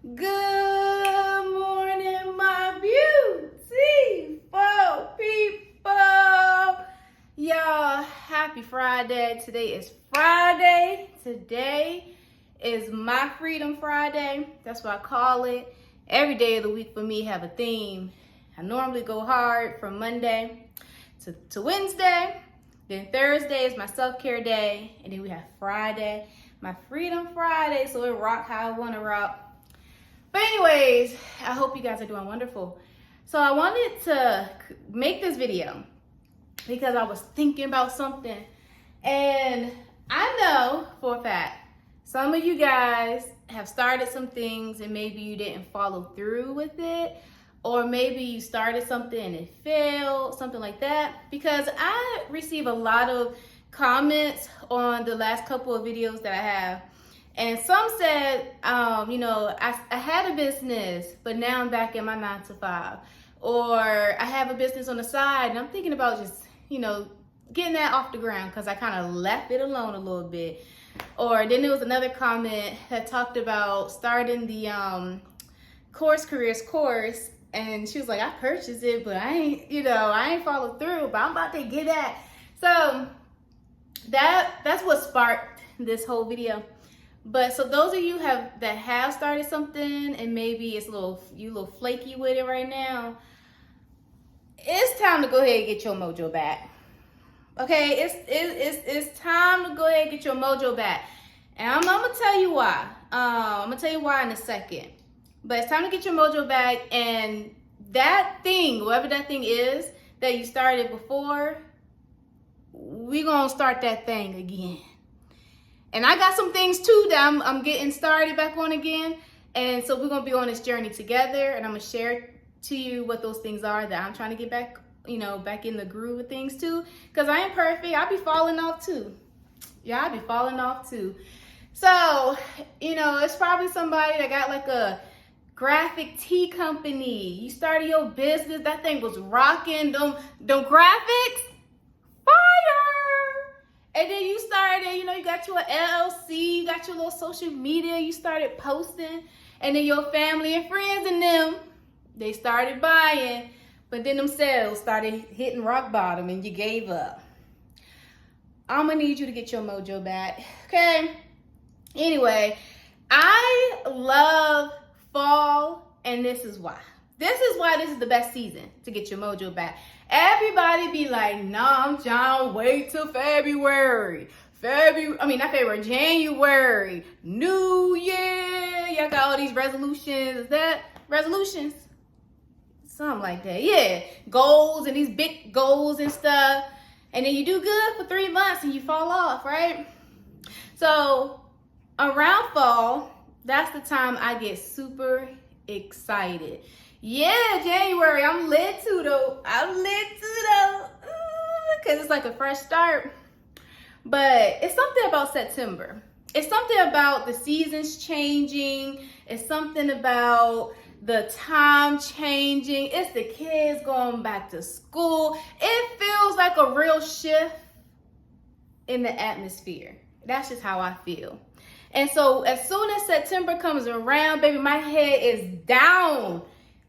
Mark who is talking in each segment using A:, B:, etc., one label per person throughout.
A: Good morning, my beautiful people. Y'all, happy Friday. Today is Friday. Today is my Freedom Friday. That's what I call it. Every day of the week for me have a theme. I normally go hard from Monday to Wednesday. Then Thursday is my self-care day. And then we have Friday, my Freedom Friday. So it rock how I want to rock. But anyways, I hope you guys are doing wonderful. So I wanted to make this video because I was thinking about something. And I know for a fact, some of you guys have started some things and maybe you didn't follow through with it. Or maybe you started something and it failed, something like that. Because I receive a lot of comments on the last couple of videos that I have. And some said, I had a business, but now I'm back in my 9 to 5. Or I have a business on the side and I'm thinking about just, getting that off the ground because I kind of left it alone a little bit. Or then there was another comment that talked about starting the careers course. And she was like, I purchased it, but I ain't followed through, but I'm about to get that. So that's what sparked this whole video. But so those of you that have started something and maybe it's a little flaky with it right now, it's time to go ahead and get your mojo back. Okay, it's time to go ahead and get your mojo back. And I'm gonna tell you why. I'm gonna tell you why in a second. But it's time to get your mojo back, and that thing, whatever that thing is that you started before, we're gonna start that thing again. And I got some things too that I'm getting started back on again. And so we're going to be on this journey together. And I'm going to share to you what those things are that I'm trying to get back, back in the groove of things too. Because I ain't perfect. I'll be falling off too. Yeah, I'll be falling off too. So, it's probably somebody that got like a graphic tee company. You started your business. That thing was rocking. Them graphics. And then you started, you got your LLC, you got your little social media, you started posting, and then your family and friends and them, they started buying, but then them sales started hitting rock bottom and you gave up. I'm gonna need you to get your mojo back, okay? Anyway, I love fall, and this is why. This is why this is the best season to get your mojo back. Everybody be like, nah, I'm trying to wait till January. New Year. Y'all got all these resolutions. Is that resolutions? Something like that. Yeah. Goals and these big goals and stuff. And then you do good for 3 months and you fall off, right? So around fall, that's the time I get super excited. Yeah, January, I'm lit too though. Because it's like a fresh start. But it's something about September. It's something about the seasons changing. It's something about the time changing. It's the kids going back to school. It feels like a real shift in the atmosphere. That's just how I feel. And so as soon as September comes around, baby, my head is down.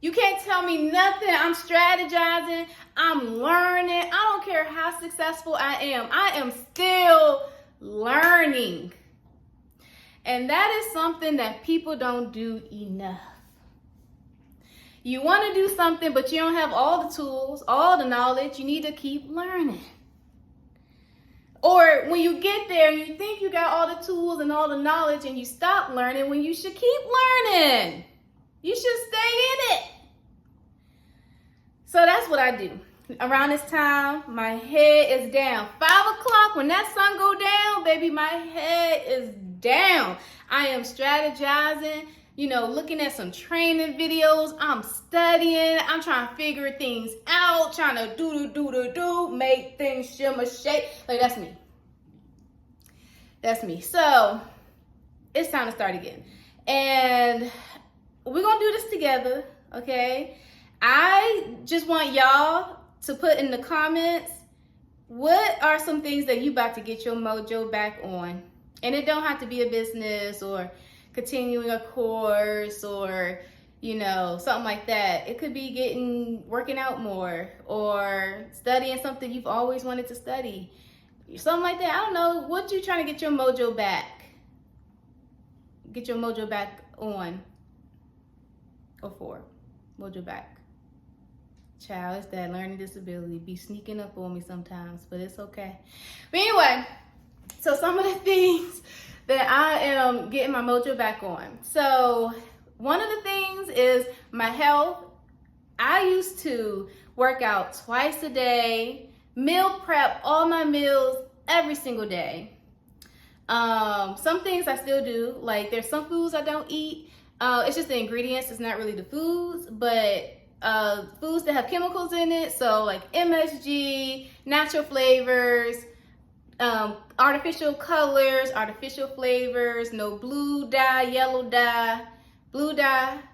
A: You can't tell me nothing. I'm strategizing. I'm learning. I don't care how successful I am still learning. And that is something that people don't do enough. You want to do something, but you don't have all the tools, all the knowledge. You need to keep learning. Or when you get there, you think you got all the tools and all the knowledge and you stop learning when you should keep learning. You should stay in it. So that's what I do. Around this time, my head is down. 5 o'clock, when that sun go down, baby, my head is down. I am strategizing, looking at some training videos. I'm studying. I'm trying to figure things out, trying to do, make things shimmer, shake. Like, that's me. That's me. So it's time to start again. And we're going to do this together, okay? I just want y'all to put in the comments, what are some things that you about to get your mojo back on? And it don't have to be a business or continuing a course or, you know, something like that. It could be working out more or studying something you've always wanted to study. Something like that. I don't know. What you trying to get your mojo back? Get your mojo back on or for? Mojo back. Child, it's that learning disability. Be sneaking up on me sometimes, but it's okay. But anyway, so some of the things that I am getting my mojo back on. So one of the things is my health. I used to work out twice a day, meal prep all my meals every single day. Some things I still do, like there's some foods I don't eat. It's just the ingredients, it's not really the foods, but foods that have chemicals in it, so like MSG, natural flavors, artificial colors, artificial flavors, no blue dye, yellow dye,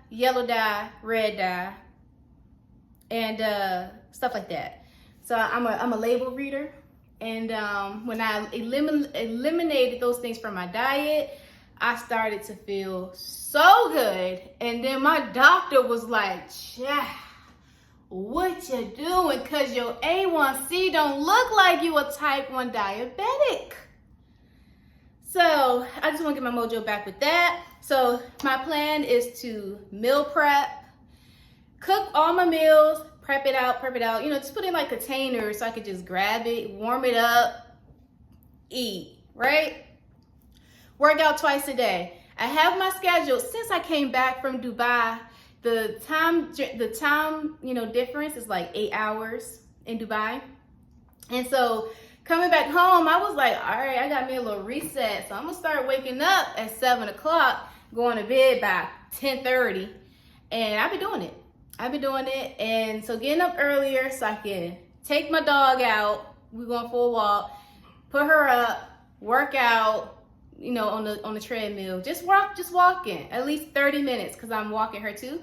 A: yellow dye, red dye, and stuff like that. So I'm a label reader, and when I eliminated those things from my diet, I started to feel so good. And then my doctor was like, "Child, what you doing? Cause your A1C don't look like you a type 1 diabetic." So I just want to get my mojo back with that. So my plan is to meal prep, cook all my meals, prep it out, you know, just put it in like containers so I could just grab it, warm it up, eat, right? Work out twice a day. I have my schedule since I came back from Dubai. The time, you know, difference is like 8 hours in Dubai. And so coming back home, I was like, all right, I got me a little reset. So I'm gonna start waking up at 7 o'clock, going to bed by 10:30. And I've been doing it. And so getting up earlier so I can take my dog out. We're going for a walk, put her up, work out, you know, on the treadmill, just walking at least 30 minutes, because I'm walking her too.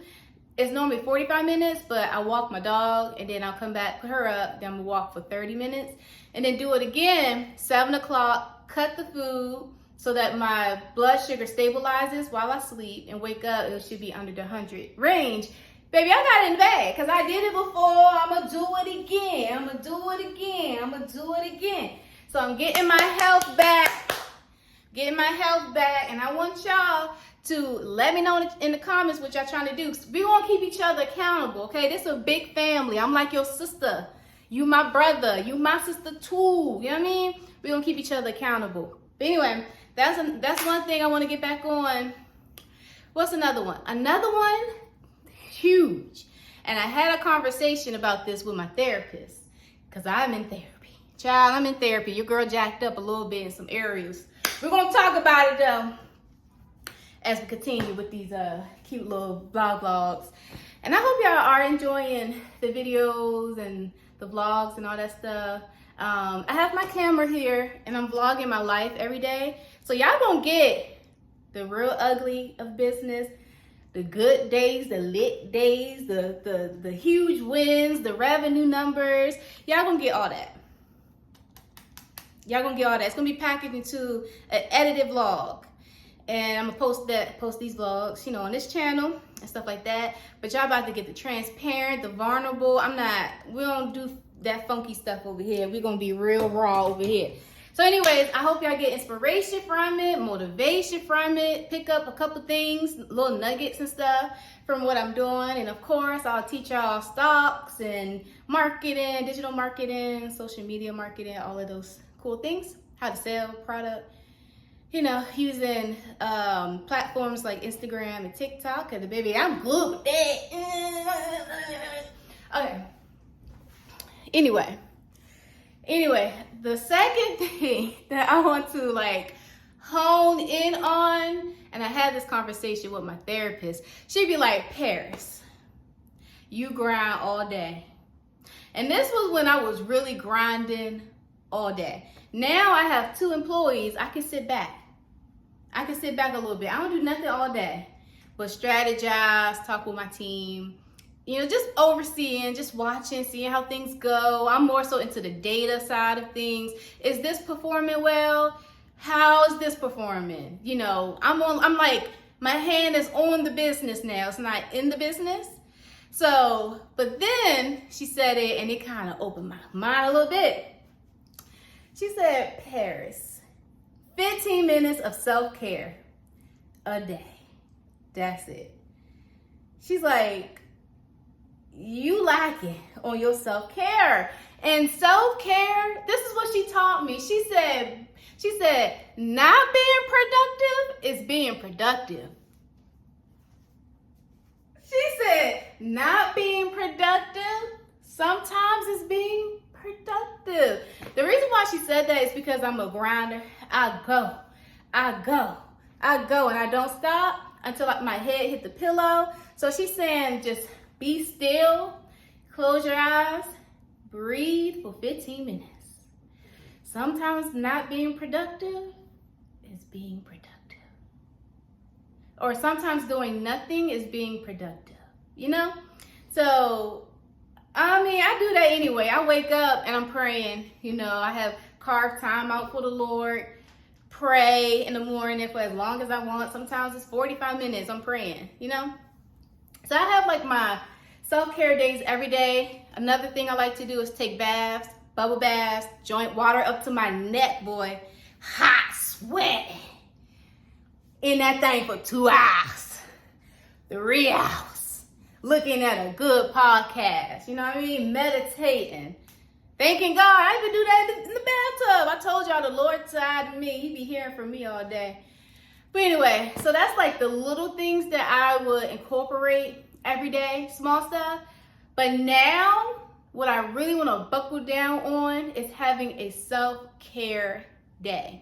A: It's normally 45 minutes, but I walk my dog and then I'll come back, put her up, then I'm gonna walk for 30 minutes and then do it again, 7 o'clock, cut the food so that my blood sugar stabilizes while I sleep, and wake up, it should be under the 100 range. Baby, I got it in the bag because I did it before. I'm gonna do it again. So I'm getting my health back. And I want y'all to let me know in the comments what y'all trying to do. We gonna keep each other accountable, okay? This is a big family. I'm like your sister. You my brother. You my sister too. You know what I mean? We gonna keep each other accountable. But anyway, that's one thing I want to get back on. What's another one? Another one, huge. And I had a conversation about this with my therapist, because I'm in therapy. Child, I'm in therapy. Your girl jacked up a little bit in some areas. We're going to talk about it though as we continue with these cute little vlogs. And I hope y'all are enjoying the videos and the vlogs and all that stuff. I have my camera here and I'm vlogging my life every day. So y'all gonna get the real ugly of business, the good days, the lit days, the huge wins, the revenue numbers. Y'all gonna get all that. Y'all gonna get all that. It's gonna be packaged into an edited vlog. And I'm gonna post these vlogs, you know, on this channel and stuff like that. But y'all about to get the transparent, the vulnerable. We don't do that funky stuff over here. We're gonna be real raw over here. So anyways, I hope y'all get inspiration from it, motivation from it, pick up a couple things, little nuggets and stuff from what I'm doing. And of course, I'll teach y'all stocks and marketing, digital marketing, social media marketing, all of those cool things, how to sell product, you know, using platforms like Instagram and TikTok. And baby, I'm good with that. Okay. Anyway, the second thing that I want to like hone in on, and I had this conversation with my therapist. She'd be like, Paris, you grind all day. And this was when I was really grinding all day. Now I have 2 employees. I can sit back. a little bit. I don't do nothing all day, but strategize, talk with my team, you know, just overseeing, just watching, seeing how things go. I'm more so into the data side of things. Is this performing well? How is this performing? You know, I'm like My hand is on the business now. It's not in the business. So, but then she said it and it kind of opened my mind a little bit. She said, Paris, 15 minutes of self-care a day. That's it. She's like, you lacking on your self-care. And self-care, this is what she taught me. She said, not being productive is being productive. She said, not being productive sometimes is being productive. The reason why she said that is because I'm a grinder. I go, and I don't stop until my head hit the pillow. So she's saying just be still, close your eyes, breathe for 15 minutes. Sometimes not being productive is being productive. Or sometimes doing nothing is being productive, you know? So, I mean, I do that anyway. I wake up and I'm praying, you know, I have carved time out for the Lord, pray in the morning for as long as I want. Sometimes it's 45 minutes I'm praying, you know? So I have like my self-care days every day. Another thing I like to do is take baths, bubble baths, joint water up to my neck, boy. Hot, sweat. In that thing for 2 hours, 3 hours, looking at a good podcast, you know what I mean? Meditating, thanking God. I even do that in the bathtub. I told y'all the Lord side of me, he be hearing from me all day. But anyway, so that's like the little things that I would incorporate every day, small stuff. But now, what I really want to buckle down on is having a self-care day.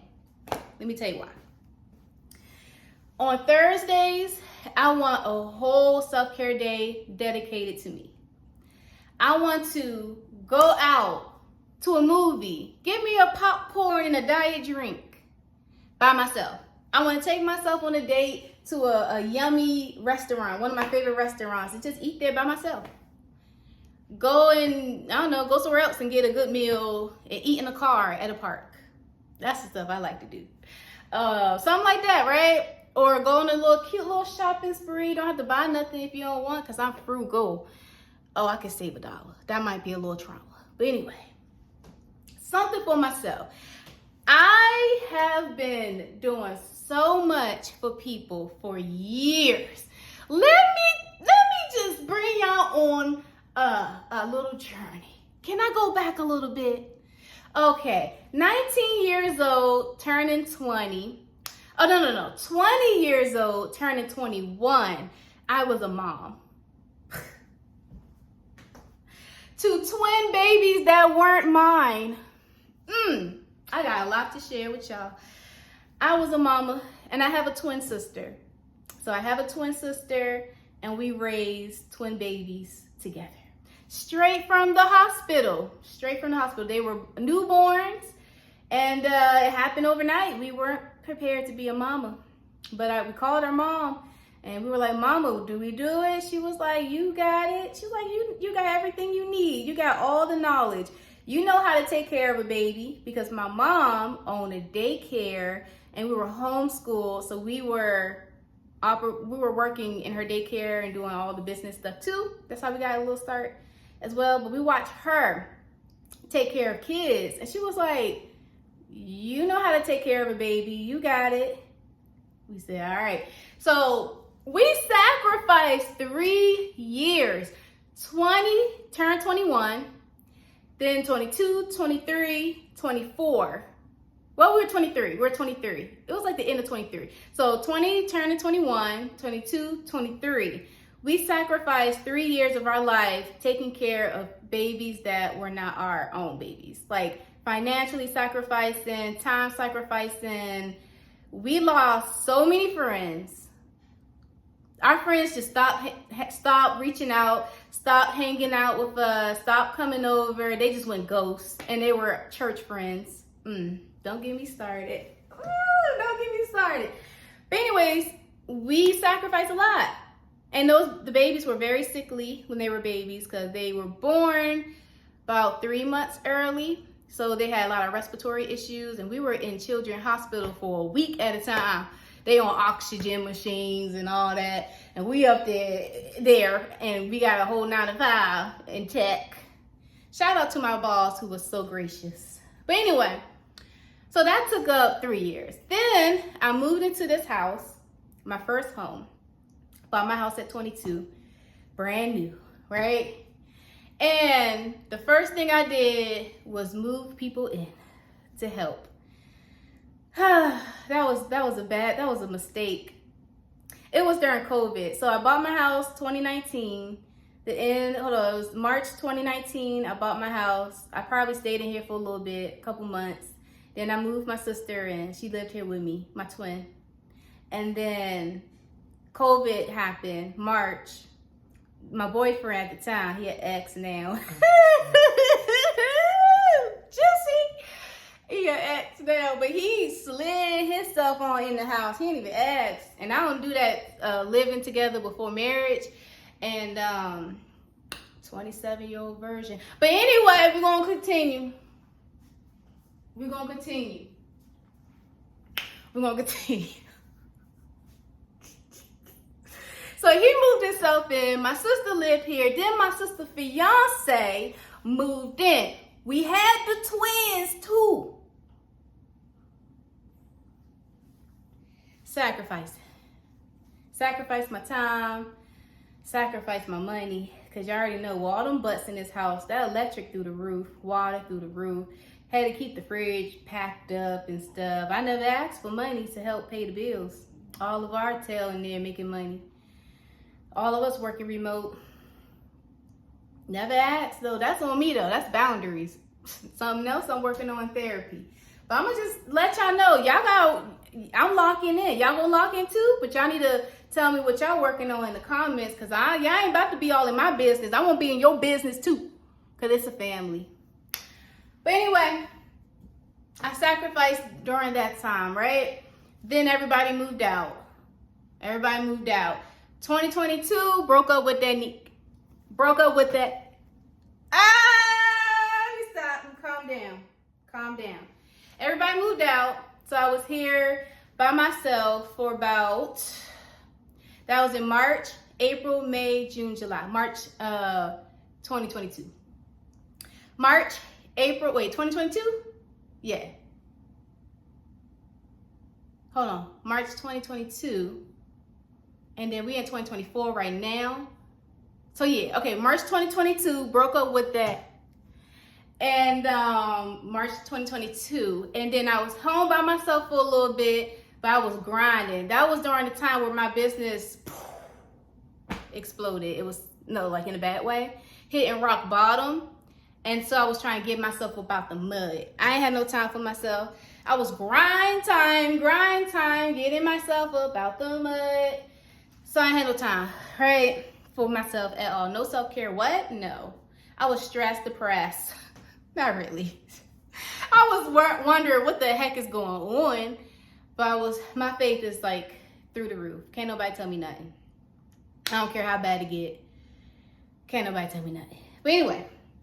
A: Let me tell you why. On Thursdays, I want a whole self-care day dedicated to me. I want to go out to a movie, get me a popcorn and a diet drink by myself. I want to take myself on a date to a yummy restaurant, one of my favorite restaurants, and just eat there by myself. Go and, I don't know, go somewhere else and get a good meal and eat in a car at a park. That's the stuff I like to do. Something like that, right? Or go on a cute little shopping spree. Don't have to buy nothing if you don't want, because I'm frugal. Oh, I could save $1. That might be a little trauma. But anyway, something for myself. I have been doing so much for people for years. Let me just bring y'all on a little journey. Can I go back a little bit? Okay, 19 years old, turning 20. Oh, no. 20 years old, turning 21. I was a mom. To twin babies that weren't mine. I got a lot to share with y'all. I was a mama, and I have a twin sister. So I have a twin sister, and we raised twin babies together. Straight from the hospital. They were newborns, and it happened overnight. We weren't prepared to be a mama, but we called our mom, and we were like, Mama, do we do it? She was like, you got it. She was like, you got everything you need. You got all the knowledge. You know how to take care of a baby, because my mom owned a daycare, and we were homeschooled, so we were working in her daycare and doing all the business stuff too. That's how we got a little start as well. But we watched her take care of kids, and she was like, you know how to take care of a baby. You got it. We said, all right. So we sacrificed 3 years. 20, turned 21, then 22, 23, 24. Well, we were 23. It was like the end of 23. So 20 turned to 21, 22, 23. We sacrificed 3 years of our life taking care of babies that were not our own babies. Like financially sacrificing, time sacrificing. We lost so many friends. Our friends just stopped reaching out, stopped hanging out with us, stopped coming over. They just went ghost, and they were church friends. Don't get me started. Don't get me started. But anyways, we sacrificed a lot. And the babies were very sickly when they were babies, because they were born about 3 months early. So they had a lot of respiratory issues, and we were in children's hospital for a week at a time They on oxygen machines and all that. And we up there, and we got a whole 9 to 5 in tech. Shout out to my boss who was so gracious. But anyway, so that took up 3 years. Then I moved into this house, my first home. Bought my house at 22, brand new, right? And the first thing I did was move people in to help. that was a mistake. It was during COVID. So I bought my house 2019. It was March 2019. I bought my house. I probably stayed in here for a little bit, a couple months. Then I moved my sister in. She lived here with me, my twin. And then COVID happened, March. My boyfriend at the time, he had ex now. Jesse, he had ex now, but he slid his stuff on in the house. He didn't even ask. And I don't do that living together before marriage. And 27-year-old virgin. But anyway, we're going to continue. We're going to continue. So he moved himself in. My sister lived here. Then my sister's fiance moved in. We had the twins too. Sacrifice my time. Sacrifice my money. Because you already know, all them butts in this house, that electric through the roof, water through the roof. Had to keep the fridge packed up and stuff. I never asked for money to help pay the bills. All of our tail in there making money. All of us working remote. Never asked though. That's on me though. That's boundaries. Something else I'm working on therapy. But I'm gonna just let y'all know. I'm locking in. Y'all gonna lock in too? But y'all need to tell me what y'all working on in the comments. Cause y'all ain't about to be all in my business. I wanna be in your business too. Cause it's a family. But anyway, I sacrificed during that time, right? Then everybody moved out. 2022, broke up with that. Stop. Calm down. Everybody moved out. So I was here by myself for that was in March, April, May, June, July. March 2022. March, April, 2022? Yeah. Hold on. March 2022. And then we in 2024 right now. So yeah, okay, March 2022, broke up with that. And March 2022. And then I was home by myself for a little bit, but I was grinding. That was during the time where my business exploded. It was, like in a bad way, hitting rock bottom. And so I was trying to get myself up out the mud. I ain't had no time for myself. I was grind time, getting myself up out the mud. So I ain't had no time, right, for myself at all. No self-care, what? No. I was stressed, depressed. Not really. I was wondering what the heck is going on. But my faith is like through the roof. Can't nobody tell me nothing. I don't care how bad it get. Can't nobody tell me nothing. But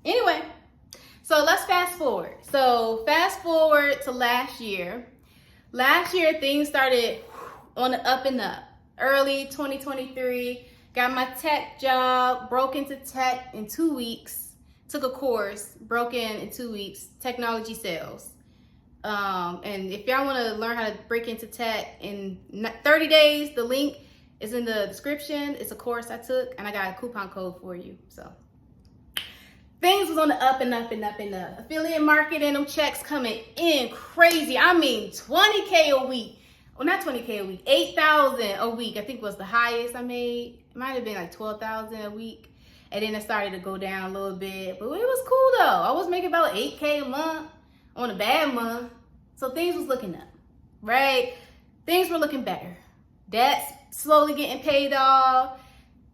A: anyway. So let's fast forward. So fast forward to last year. Last year, things started on the up and up. Early 2023, got my tech job, broke into tech in 2 weeks, took a course, broke in 2 weeks, technology sales. And if y'all want to learn how to break into tech in 30 days, the link is in the description. It's a course I took, and I got a coupon code for you. So things was on the up and up. Affiliate marketing, them checks coming in crazy. I mean, 20K a week. Well, not 20K a week, 8,000 a week, I think was the highest I made. It might have been like 12,000 a week. And then it started to go down a little bit, but it was cool though. I was making about 8K a month on a bad month. So things was looking up, right? Things were looking better. Debts slowly getting paid off,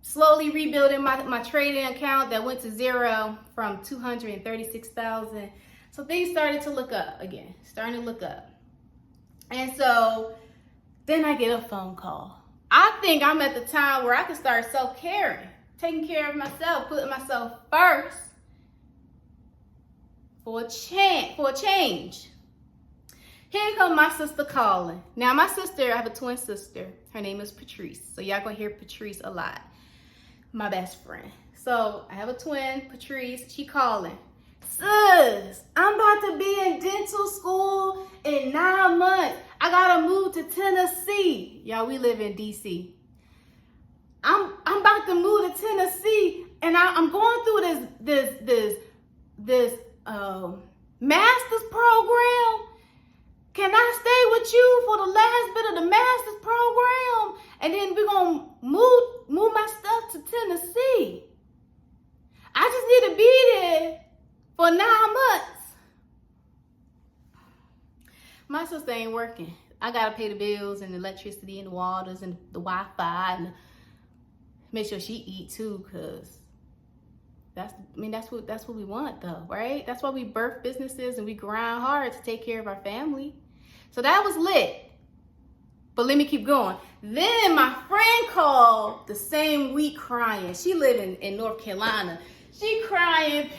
A: slowly rebuilding my trading account that went to zero from 236,000. So things started to look up again, And so then I get a phone call. I think I'm at the time where I can start self-caring, taking care of myself, putting myself first for a change. Here come my sister calling. Now, my sister, I have a twin sister. Her name is Patrice. So y'all gonna hear Patrice a lot. My best friend. So I have a twin, Patrice. She calling. Sis, I'm about to be in dental school in 9 months. I gotta move to Tennessee. Y'all, we live in DC. I'm about to move to Tennessee, and I'm going through this master's program. Can I stay with you for the last bit of the master's program? And then we're gonna move my stuff to Tennessee. I just need to be there for 9 months. My sister ain't working. I gotta pay the bills and the electricity and the waters and the Wi-Fi and make sure she eat too, cause that's what we want though, right? That's why we birth businesses and we grind hard to take care of our family. So that was lit. But let me keep going. Then my friend called the same week crying. She lived in North Carolina. She crying,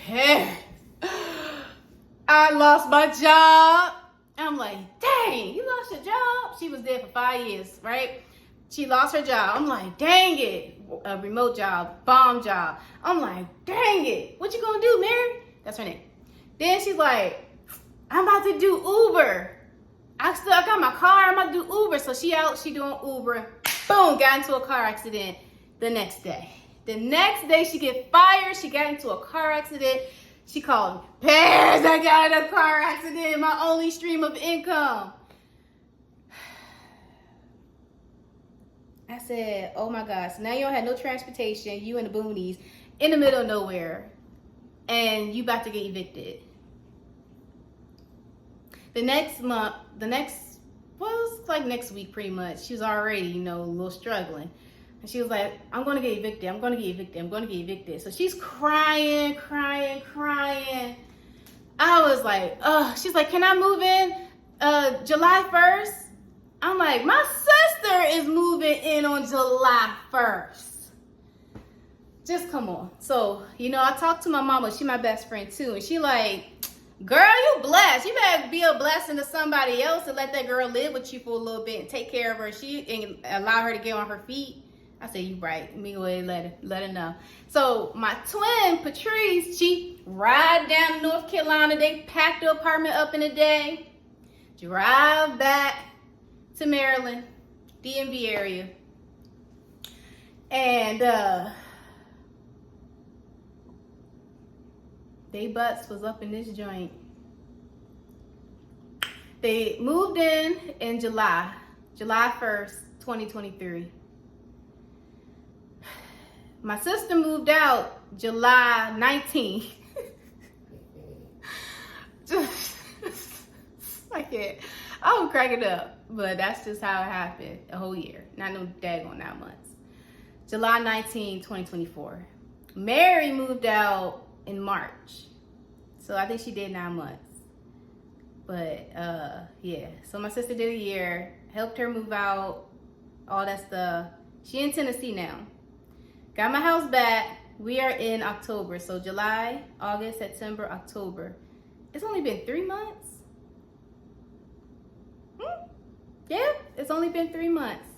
A: I lost my job. I'm like, dang, you lost your job? She was there for 5 years, right? She lost her job. I'm like, dang it. A remote job, bomb job. I'm like, dang it. What you gonna do, Mary? That's her name. Then she's like, I'm about to do Uber. I got my car, I'm about to do Uber. So she doing Uber. Boom, got into a car accident the next day. The next day she get fired. She got into a car accident. She called me, Paris, I got in a car accident, my only stream of income. I said, oh my God, so now you don't have no transportation, you in the boonies, in the middle of nowhere, and you about to get evicted. The next week pretty much, she was already, a little struggling. And she was like, I'm gonna get evicted, I'm gonna get evicted, I'm gonna get evicted. So she's crying. I was like, she's like, can I move in July 1st? I'm like, my sister is moving in on July 1st. Just come on. So, I talked to my mama, she my best friend too, and she like, girl, you blessed. You better be a blessing to somebody else and let that girl live with you for a little bit and take care of her. And allow her to get on her feet. I said, you right. Let me go ahead and let her know. So my twin, Patrice, she ride down to North Carolina. They packed the apartment up in a day. Drive back to Maryland, DMV area. And they butts was up in this joint. They moved in July 1st, 2023. My sister moved out July 19th. I'm cracking up, but that's just how it happened a whole year. Not no daggone 9 months. July 19, 2024. Mary moved out in March. So I think she did 9 months. But yeah, so my sister did a year, helped her move out, all that stuff. She in Tennessee now. Got my house back. We are in October. So July, August, September, October. It's only been 3 months. Yeah, it's only been 3 months.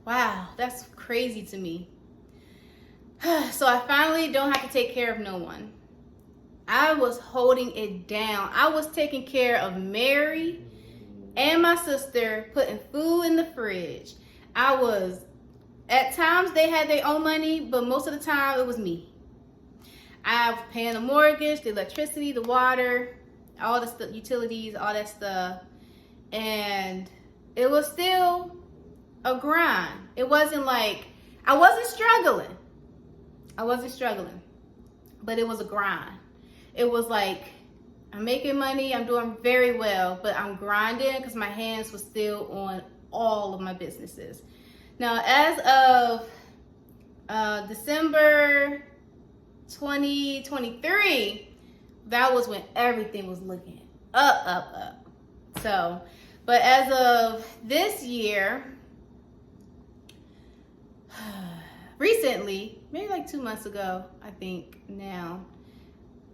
A: Wow, that's crazy to me. So I finally don't have to take care of no one. I was holding it down. I was taking care of Mary and my sister, putting food in the fridge. At times they had their own money, but most of the time it was me. I was paying the mortgage, the electricity, the water, all the stuff, utilities, all that stuff. And it was still a grind. It wasn't like, I wasn't struggling, but it was a grind. It was like, I'm making money, I'm doing very well, but I'm grinding because my hands were still on all of my businesses. Now, as of December 2023, that was when everything was looking up. So, but as of this year, recently, maybe like 2 months ago, I think now,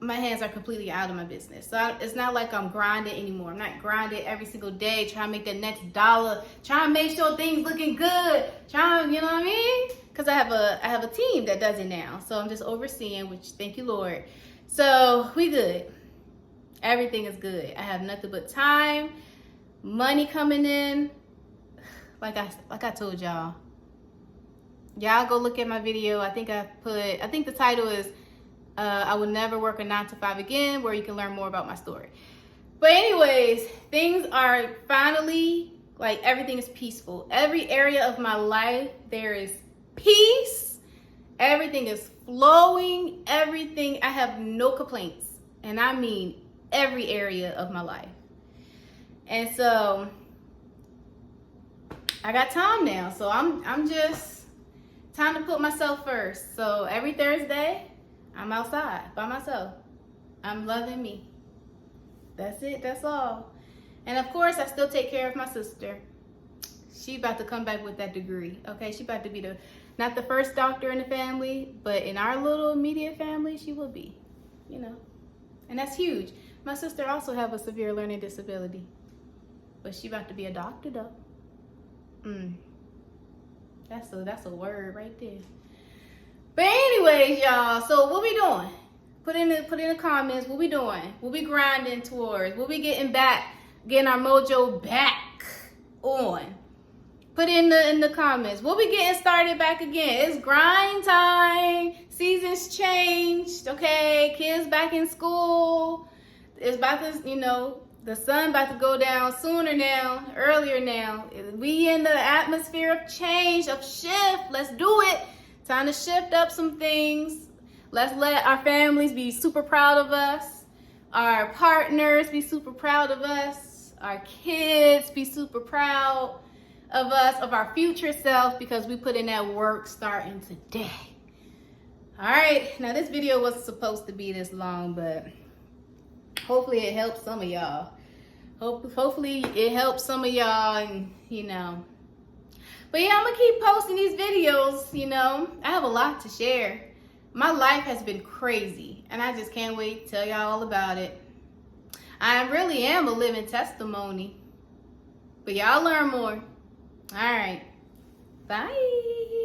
A: my hands are completely out of my business. So it's not like I'm grinding anymore. I'm not grinding every single day, trying to make that next dollar, trying to make sure things looking good, trying, you know what I mean? Because I have a team that does it now. So I'm just overseeing, which thank you, Lord. So we good. Everything is good. I have nothing but time, money coming in. Like I told y'all. Y'all go look at my video. I think the title is I will never work a 9-to-5 again, where you can learn more about my story. But anyways, things are finally, like, everything is peaceful. Every area of my life, there is peace. Everything is flowing. Everything, I have no complaints. And I mean every area of my life. And so I got time now. So I'm just time to put myself first. So every Thursday, I'm outside by myself. I'm loving me. That's it. That's all. And of course, I still take care of my sister. She about to come back with that degree. Okay, she about to be not the first doctor in the family, but in our little immediate family, she will be. You know, and that's huge. My sister also have a severe learning disability, but she about to be a doctor though. That's a word right there. But anyways, y'all, so what we doing? Put in the comments, what we doing? What we grinding towards? What we getting our mojo back on? Put in the comments. What we getting started back again? It's grind time. Seasons changed, okay? Kids back in school. It's about to, you know, the sun about to go down sooner now, earlier now. We in the atmosphere of change, of shift. Let's do it. Time to shift up some things. Let's let our families be super proud of us. Our partners be super proud of us. Our kids be super proud of us, of our future self, because we put in that work starting today. All right, now this video wasn't supposed to be this long, but hopefully it helps some of y'all. Hopefully it helps some of y'all, and you know. But yeah, I'm gonna keep posting these videos, you know. I have a lot to share. My life has been crazy, and I just can't wait to tell y'all all about it. I really am a living testimony. But y'all learn more. All right. Bye.